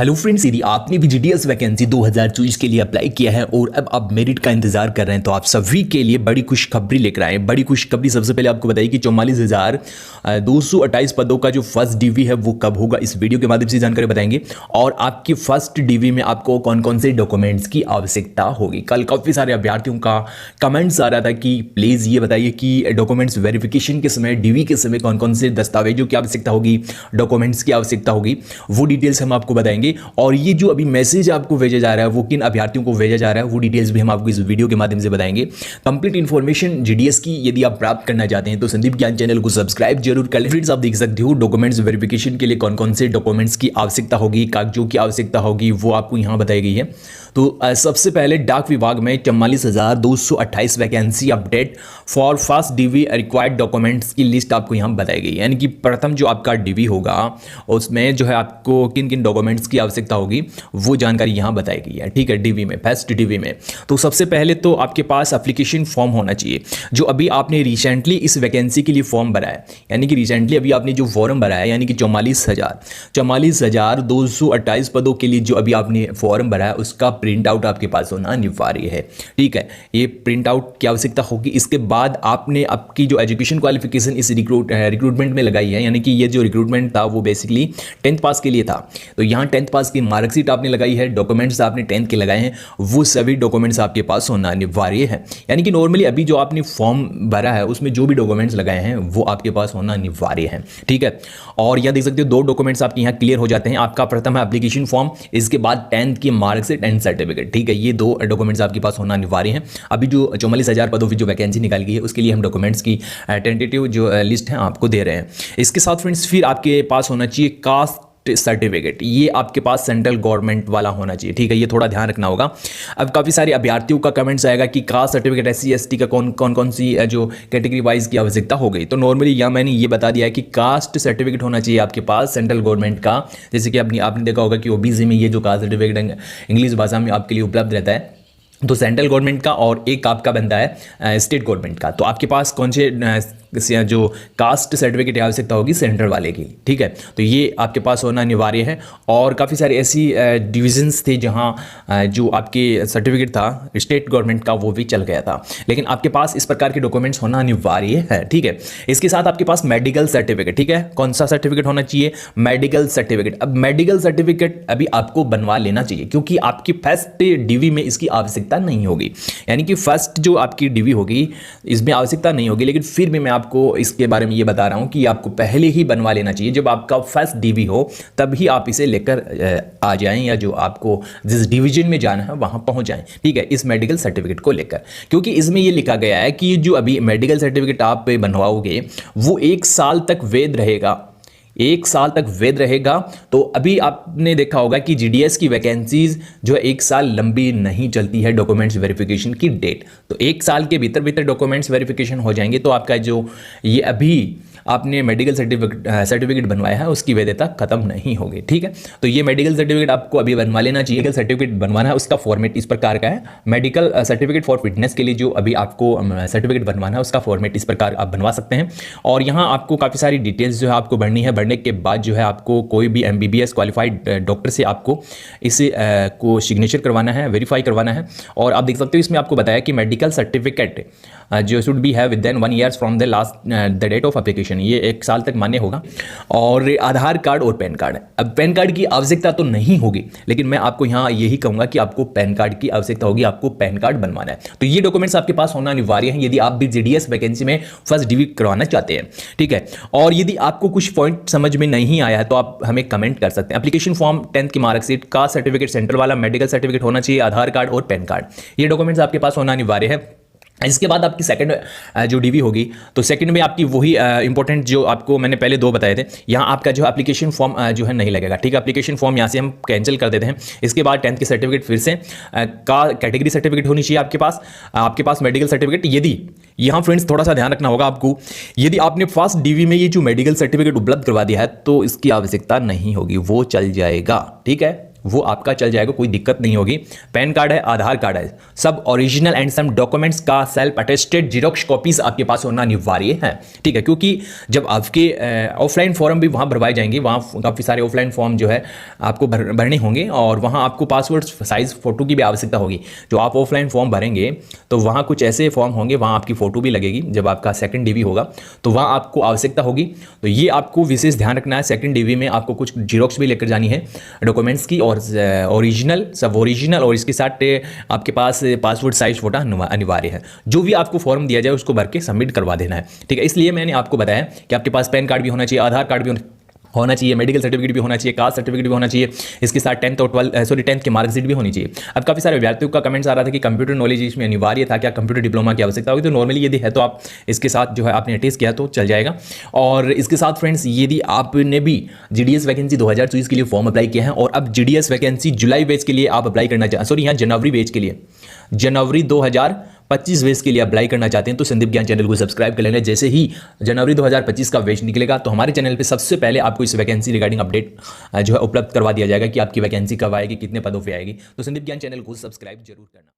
Hello friends, यदि आपने भी जीडीएस वैकेंसी 2024 के लिए अप्लाई किया है और अब आप मेरिट का इंतजार कर रहे हैं तो आप सभी के लिए बड़ी खुशखबरी लेकर आए। बड़ी खुशखबरी सबसे पहले आपको बताइए कि 44,228 पदों का जो फर्स्ट डीवी है वो कब होगा, इस वीडियो के माध्यम से जानकारी बताएंगे। और आपकी फर्स्ट डीवी में आपको कौन कौन से डॉक्यूमेंट्स की आवश्यकता होगी। कल काफ़ी सारे अभ्यर्थियों का कमेंट्स आ रहा था कि प्लीज़ ये बताइए कि डॉक्यूमेंट्स वेरिफिकेशन के समय, डीवी के समय कौन कौन से दस्तावेजों की आवश्यकता होगी, डॉक्यूमेंट्स की आवश्यकता होगी, वो डिटेल्स हम आपको बताएंगे। और ये जो अभी मैसेज आपको भेजा जा रहा है वो किन अभ्यर्थियों को भेजा जा रहा है वो डिटेल्स भी हम आपको इस वीडियो के माध्यम से बताएंगे। कंप्लीट इन्फॉर्मेशन जीडीएस की यदि आप प्राप्त करना चाहते हैं तो संदीप ज्ञान चैनल को सब्सक्राइब जरूर कर लें। फ्रेंड्स, आप देख सकते हो डॉक्यूमेंट्स वेरिफिकेशन के लिए कौन कौन से डॉक्यूमेंट्स की आवश्यकता होगी, कागजों की आवश्यकता होगी, वो आपको यहाँ बताई गई है। तो सबसे पहले डाक विभाग में 44,228 vacancy update for first DV required documents की लिस्ट आपको यहाँ बताई गई है। यानी कि प्रथम जो आपका डीवी होगा उसमें जो है आपको किन किन डॉक्यूमेंट्स की आवश्यकता होगी वो जानकारी यहाँ बताई गई है। ठीक है, डीवी में, फर्स्ट डीवी में तो सबसे पहले तो आपके पास एप्लीकेशन फॉर्म होना चाहिए जो अभी आपने रिसेंटली इस वैकेंसी के लिए फॉर्म भरा है। यानी कि रिसेंटली अभी आपने जो फॉर्म भरा है, यानी कि 44,228 पदों के लिए जो अभी आपने फॉर्म भरा है उसका प्रिंट आउट आपके पास होना अनिवार्य है। ठीक है, ये प्रिंट आउट की आवश्यकता होगी। इसके बाद आपने आपकी जो एजुकेशन क्वालिफिकेशन इस रिक्रूटमेंट में लगाई है, यानी कि ये जो रिक्रूटमेंट था वो बेसिकली 10th पास के लिए था, तो यहाँ 10th पास की मार्कशीट आपने लगाई है, डॉक्यूमेंट्स आपने 10th के लगाए हैं, वो सभी डॉक्यूमेंट्स आपके पास होना अनिवार्य है। यानी कि नॉर्मली अभी जो आपने फॉर्म भरा है उसमें जो भी डॉक्यूमेंट्स लगाए हैं वो आपके पास होना अनिवार्य है। ठीक है, और यहाँ देख सकते हो 2 डॉक्यूमेंट्स आपके यहाँ क्लियर हो जाते हैं। आपका प्रथम है एप्लीकेशन फॉर्म, इसके बाद 10th की मार्कशीट एंड सर्टिफिकेट। ठीक है, ये 2 डॉक्यूमेंट्स आपके पास होना अनिवार्य है। अभी जो 44,000 पदों की जो वैकेंसी निकाली गई है उसके लिए हम डॉक्यूमेंट्स की टेंटेटिव जो लिस्ट है आपको दे रहे हैं। इसके साथ फ्रेंड्स फिर आपके पास होना चाहिए कास्ट सर्टिफिकेट, ये आपके पास सेंट्रल गवर्नमेंट वाला होना चाहिए। ठीक है, ये थोड़ा ध्यान रखना होगा। अब काफ़ी सारे अभ्यर्थियों का कमेंट्स आएगा कि कास्ट सर्टिफिकेट SC ST का कौन सी जो कैटेगरी वाइज की आवश्यकता हो गई। तो नॉर्मली यहाँ मैंने ये बता दिया है कि कास्ट सर्टिफिकेट होना चाहिए आपके पास सेंट्रल गवर्नमेंट का। जैसे कि आपने देखा होगा कि OBC में ये जो कास्ट सर्टिफिकेट इंग्लिश भाषा में आपके लिए उपलब्ध रहता है, तो सेंट्रल गवर्नमेंट का और एक आपका बनता है स्टेट गवर्नमेंट का। तो आपके पास कौन से जो कास्ट सर्टिफिकेट आवश्यकता होगी सेंट्रल वाले की। ठीक है, तो ये आपके पास होना अनिवार्य है। और काफ़ी सारे ऐसी डिविजन्स थे जहां जो आपके सर्टिफिकेट था स्टेट गवर्नमेंट का वो भी चल गया था, लेकिन आपके पास इस प्रकार के डॉक्यूमेंट्स होना अनिवार्य है। ठीक है, इसके साथ आपके पास मेडिकल सर्टिफिकेट। ठीक है, कौन सा सर्टिफिकेट होना चाहिए? Medical certificate. अब मेडिकल सर्टिफिकेट अभी आपको बनवा लेना चाहिए क्योंकि आपकी फर्स्ट डीवी में इसकी आवश्यकता नहीं होगी। यानी कि फर्स्ट जो आपकी डीवी होगी इसमें आवश्यकता नहीं होगी, लेकिन फिर भी मैं आपको इसके बारे में ये बता रहा हूं कि आपको पहले ही बनवा लेना चाहिए। जब आपका फर्स्ट डीवी हो तभी आप इसे लेकर आ जाएं, या जो आपको जिस डिवीजन में जाना है वहां पहुंच जाएं। ठीक है, इस मेडिकल सर्टिफिकेट को लेकर, क्योंकि इसमें ये लिखा गया है कि जो अभी मेडिकल सर्टिफिकेट आप बनवाओगे वो 1 साल तक वैध रहेगा। 1 साल तक वैध रहेगा। तो अभी आपने देखा होगा कि जीडीएस की वैकेंसीज जो है 1 साल लंबी नहीं चलती है डॉक्यूमेंट्स वेरिफिकेशन की डेट। तो 1 साल के भीतर डॉक्यूमेंट्स वेरिफिकेशन हो जाएंगे तो आपका जो ये अभी आपने मेडिकल सर्टिफिकेट बनवाया है उसकी वैधता खत्म नहीं होगी। ठीक है, तो ये मेडिकल सर्टिफिकेट आपको अभी बनवा लेना चाहिए। मेडिकल सर्टिफिकेट बनवाना है, उसका फॉर्मेट इस प्रकार का है। मेडिकल सर्टिफिकेट फॉर फिटनेस के लिए जो अभी आपको सर्टिफिकेट बनवाना है उसका फॉर्मेट इस प्रकार आप बनवा सकते हैं। और यहाँ आपको काफ़ी सारी डिटेल्स जो है आपको भरनी है। भरने के बाद जो है आपको कोई भी MBBS क्वालिफाइड डॉक्टर से आपको इसे को सिग्नेचर करवाना है, वेरीफाई करवाना है। और आप देख सकते हो इसमें आपको बताया कि मेडिकल सर्टिफिकेट जो should be have within 1 year from the last the date of application, ये 1 साल तक मान्य होगा। और आधार कार्ड और पैन कार्ड। अब पैन कार्ड की आवश्यकता तो नहीं होगी, लेकिन मैं आपको यहाँ यही कहूँगा कि आपको पैन कार्ड की आवश्यकता होगी, आपको पैन कार्ड बनवाना है। तो ये डॉक्यूमेंट्स आपके पास होना अनिवार्य है यदि आप भी जीडीएस वैकेंसी में फर्स्ट डीवी करवाना चाहते हैं। ठीक है, और यदि आपको कुछ पॉइंट समझ में नहीं आया है तो आप हमें कमेंट कर सकते हैं। एप्लीकेशन फॉर्म, 10th की मार्कशीट, कास्ट सर्टिफिकेट सेंट्रल वाला, मेडिकल सर्टिफिकेट होना चाहिए, आधार कार्ड और पैन कार्ड, ये डॉक्यूमेंट्स आपके पास होना अनिवार्य है। इसके बाद आपकी सेकंड जो डीवी होगी तो सेकंड में आपकी वही इंपॉर्टेंट जो आपको मैंने पहले 2 बताए थे, यहाँ आपका जो एप्लीकेशन फॉर्म जो है नहीं लगेगा। ठीक है, एप्लीकेशन फॉर्म यहाँ से हम कैंसिल कर देते हैं। इसके बाद 10th की सर्टिफिकेट फिर से का कैटेगरी सर्टिफिकेट होनी चाहिए आपके पास मेडिकल सर्टिफिकेट। यदि यहाँ फ्रेंड्स थोड़ा सा ध्यान रखना होगा आपको, यदि आपने फर्स्ट डीवी में ये जो मेडिकल सर्टिफिकेट उपलब्ध करवा दिया है तो इसकी आवश्यकता नहीं होगी, वो चल जाएगा। ठीक है, वो आपका चल जाएगा, कोई दिक्कत नहीं होगी। पैन कार्ड है, आधार कार्ड है, सब ओरिजिनल एंड सम डॉक्यूमेंट्स का सेल्फ अटेस्टेड जीरोक्स कॉपीज आपके पास होना अनिवार्य है, ठीक है। क्योंकि जब आपके ऑफलाइन फॉर्म भी वहाँ भरवाए जाएंगे, वहाँ काफ़ी सारे ऑफलाइन फॉर्म जो है आपको भरने होंगे और वहाँ आपको पासपोर्ट साइज फ़ोटो की भी आवश्यकता होगी। जो आप ऑफलाइन फॉर्म भरेंगे तो वहाँ कुछ ऐसे फॉर्म होंगे, वहाँ आपकी फ़ोटो भी लगेगी। जब आपका सेकंड डीवी होगा तो वहाँ आपको आवश्यकता होगी, तो ये आपको विशेष ध्यान रखना है। सेकंड डीवी में आपको कुछ जीरोक्स भी लेकर जानी है डॉक्यूमेंट्स की, और ओरिजिनल सब ओरिजिनल, और इसके साथ आपके पास पासपोर्ट साइज फोटो अनिवार्य है। जो भी आपको फॉर्म दिया जाए उसको भर के सबमिट करवा देना है, ठीक है। इसलिए मैंने आपको बताया कि आपके पास पैन कार्ड भी होना चाहिए, आधार कार्ड भी होना चाहिए, मेडिकल सर्टिफिकेट भी होना चाहिए, कास्ट सर्टिफिकेट भी होना चाहिए, इसके साथ 10th और 10th की मार्कशीट भी होनी चाहिए। अब काफ़ी सारे विद्यार्थियों का कमेंट्स आ रहा था कि कंप्यूटर नॉलेज इसमें अनिवार्य था क्या, कंप्यूटर डिप्लोमा की आवश्यकता होगी। तो नॉर्मली यदि है तो आप इसके साथ जो है आपने अटेस्ट किया तो चल जाएगा। और इसके साथ फ्रेंड्स, यदि आपने भी GDS वैकेंसी 2024 के लिए फॉर्म अप्लाई किया है और अब GDS वैकेंसी जुलाई बैच के लिए आप अप्लाई करना चाहते, सॉरी यहाँ जनवरी बैच के लिए, जनवरी 2025 बैच के लिए अप्लाई करना चाहते हैं तो संदीप ज्ञान चैनल को सब्सक्राइब कर लेना। जैसे ही जनवरी 2025 का बैच निकलेगा तो हमारे चैनल पे सबसे पहले आपको इस वैकेंसी रिगार्डिंग अपडेट जो है उपलब्ध करवा दिया जाएगा कि आपकी वैकेंसी कब आएगी, कितने पदों पे आएगी। तो संदीप ज्ञान चैनल को सब्सक्राइब जरूर करना।